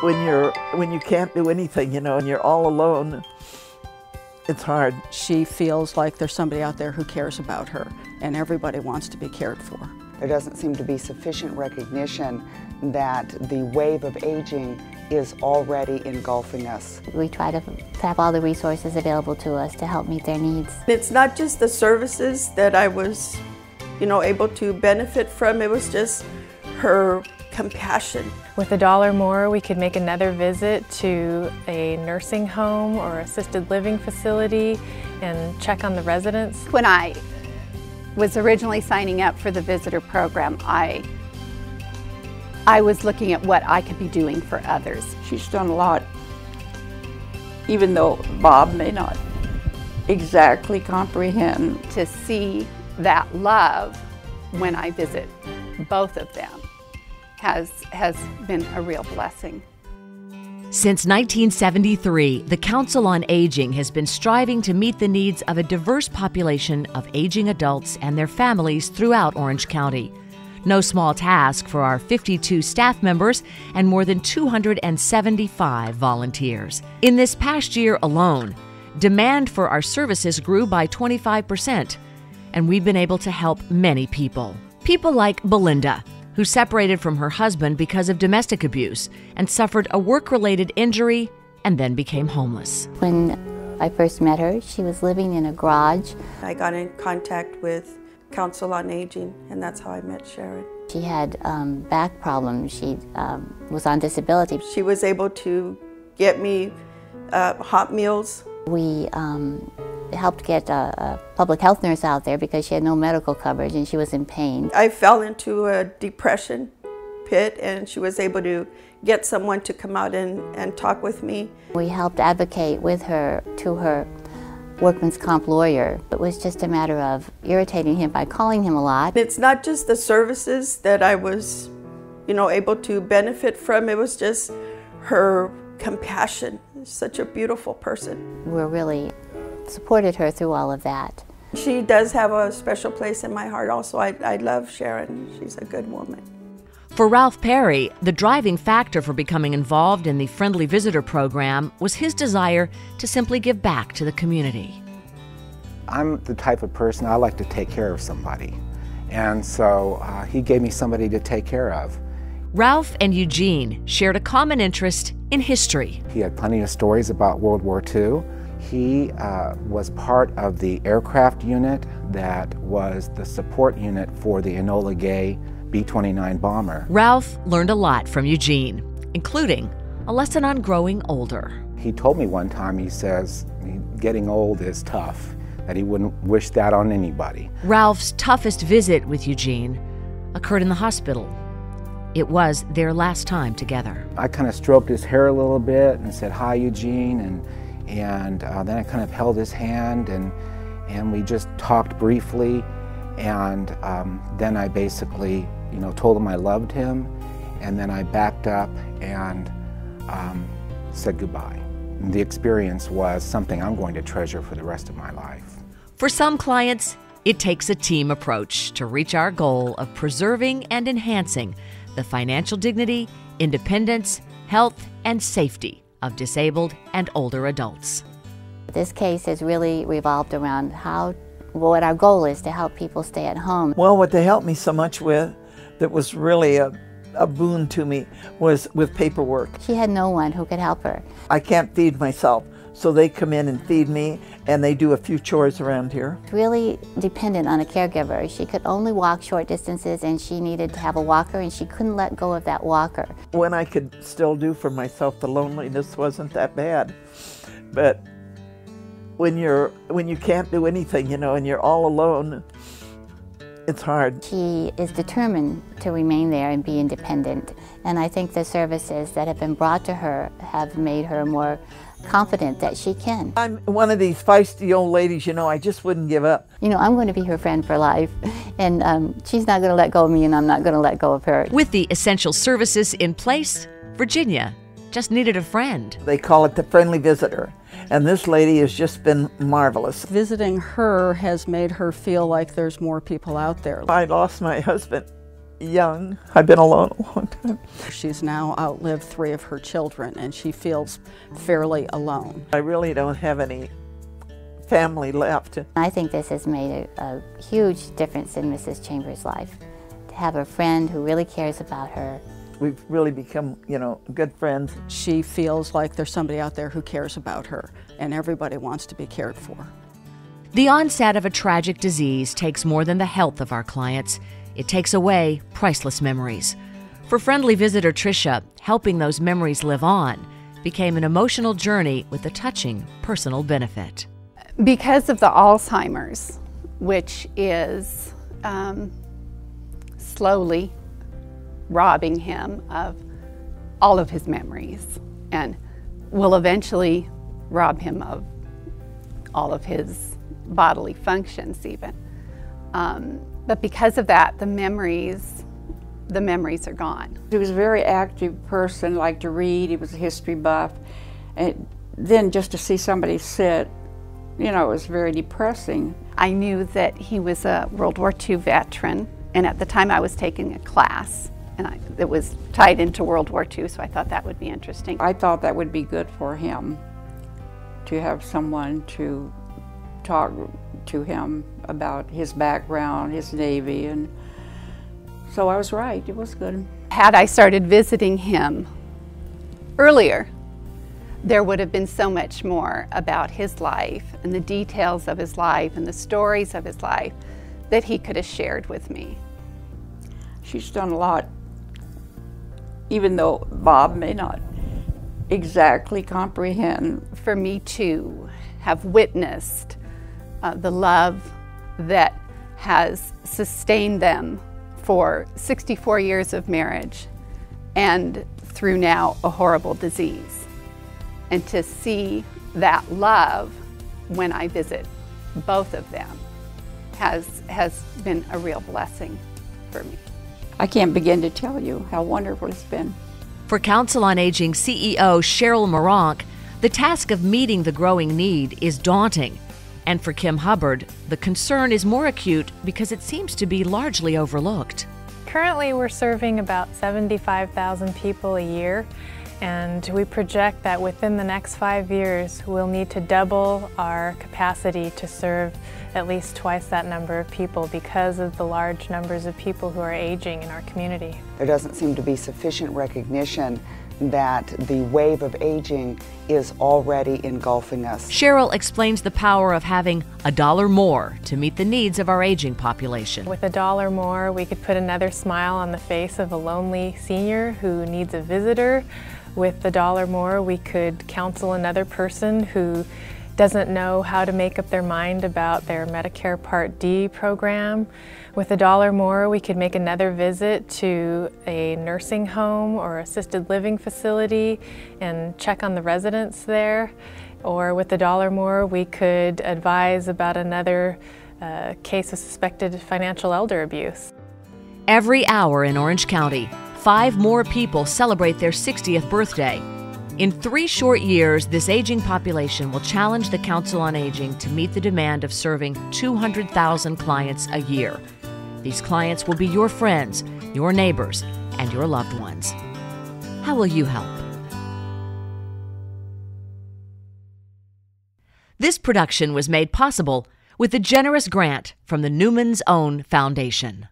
when you can't do anything, and you're all alone, it's hard. She feels like there's somebody out there who cares about her, and everybody wants to be cared for. There doesn't seem to be sufficient recognition that the wave of aging is already engulfing us. We try to have all the resources available to us to help meet their needs. It's not just the services that I was, able to benefit from. It was just her compassion. With $1 more, we could make another visit to a nursing home or assisted living facility and check on the residents. When I was originally signing up for the visitor program, I was looking at what I could be doing for others. She's done a lot, even though Bob may not exactly comprehend. To see that love when I visit both of them has been a real blessing. Since 1973, the Council on Aging has been striving to meet the needs of a diverse population of aging adults and their families throughout Orange County. No small task for our 52 staff members and more than 275 volunteers. In this past year alone, demand for our services grew by 25%, and we've been able to help many people. People like Belinda, who separated from her husband because of domestic abuse and suffered a work-related injury and then became homeless. When I first met her, she was living in a garage. I got in contact with Council on Aging, and that's how I met Sharon. She had back problems. She was on disability. She was able to get me hot meals. We helped get a public health nurse out there because she had no medical coverage and she was in pain. I fell into a depression pit, and she was able to get someone to come out and talk with me. We helped advocate with her to her workman's comp lawyer. It was just a matter of irritating him by calling him a lot. It's not just the services that I was, able to benefit from. It was just her compassion. Such a beautiful person. We really supported her through all of that. She does have a special place in my heart also. I love Sharon. She's a good woman. For Ralph Perry, the driving factor for becoming involved in the Friendly Visitor program was his desire to simply give back to the community. I'm the type of person, I like to take care of somebody. And so he gave me somebody to take care of. Ralph and Eugene shared a common interest in history. He had plenty of stories about World War II. He was part of the aircraft unit that was the support unit for the Enola Gay B-29 bomber. Ralph learned a lot from Eugene, including a lesson on growing older. He told me one time, he says, getting old is tough, that he wouldn't wish that on anybody. Ralph's toughest visit with Eugene occurred in the hospital. It was their last time together. I kind of stroked his hair a little bit and said, "Hi, Eugene," and then I kind of held his hand and we just talked briefly, and then I basically, told him I loved him, and then I backed up and said goodbye. And the experience was something I'm going to treasure for the rest of my life. For some clients, it takes a team approach to reach our goal of preserving and enhancing the financial dignity, independence, health, and safety of disabled and older adults. This case has really revolved around what our goal is to help people stay at home. Well, what they helped me so much with that was really a boon to me was with paperwork. She had no one who could help her. I can't feed myself, so they come in and feed me, and they do a few chores around here. Really dependent on a caregiver. She could only walk short distances, and she needed to have a walker, and she couldn't let go of that walker. When I could still do for myself, the loneliness wasn't that bad. But when you can't do anything, and you're all alone, it's hard. She is determined to remain there and be independent, and I think the services that have been brought to her have made her more confident that she can. I'm one of these feisty old ladies, I just wouldn't give up. I'm going to be her friend for life, and she's not going to let go of me, and I'm not going to let go of her. With the essential services in place, Virginia just needed a friend. They call it the Friendly Visitor, and this lady has just been marvelous. Visiting her has made her feel like there's more people out there. I lost my husband young. I've been alone a long time. She's now outlived 3 of her children, and she feels fairly alone. I really don't have any family left. I think this has made a huge difference in Mrs. Chambers' life. To have a friend who really cares about her. We've really become, good friends. She feels like there's somebody out there who cares about her, and everybody wants to be cared for. The onset of a tragic disease takes more than the health of our clients. It takes away priceless memories. For friendly visitor Tricia, helping those memories live on became an emotional journey with a touching personal benefit. Because of the Alzheimer's, which is slowly robbing him of all of his memories and will eventually rob him of all of his bodily functions even. But because of that, the memories are gone. He was a very active person, liked to read, he was a history buff. And then just to see somebody sit, it was very depressing. I knew that he was a World War II veteran, and at the time I was taking a class, and it was tied into World War II, so I thought that would be interesting. I thought that would be good for him, to have someone to talk to him about his background, his Navy, and so I was right, it was good. Had I started visiting him earlier, there would have been so much more about his life and the details of his life and the stories of his life that he could have shared with me. She's done a lot, even though Bob may not exactly comprehend. For me to have witnessed the love that has sustained them for 64 years of marriage and through now a horrible disease. And to see that love when I visit both of them has been a real blessing for me. I can't begin to tell you how wonderful it's been. For Council on Aging CEO Cheryl Moronk, the task of meeting the growing need is daunting. And for Kim Hubbard, the concern is more acute because it seems to be largely overlooked. Currently, we're serving about 75,000 people a year, and we project that within the next 5 years, we'll need to double our capacity to serve at least twice that number of people because of the large numbers of people who are aging in our community. There doesn't seem to be sufficient recognition that the wave of aging is already engulfing us. Cheryl explains the power of having $1 more to meet the needs of our aging population. With $1 more, we could put another smile on the face of a lonely senior who needs a visitor. With $1 more, we could counsel another person who doesn't know how to make up their mind about their Medicare Part D program. With $1 more, we could make another visit to a nursing home or assisted living facility and check on the residents there. Or with $1 more, we could advise about another case of suspected financial elder abuse. Every hour in Orange County, 5 more people celebrate their 60th birthday. In 3 short years, this aging population will challenge the Council on Aging to meet the demand of serving 200,000 clients a year. These clients will be your friends, your neighbors, and your loved ones. How will you help? This production was made possible with a generous grant from the Newman's Own Foundation.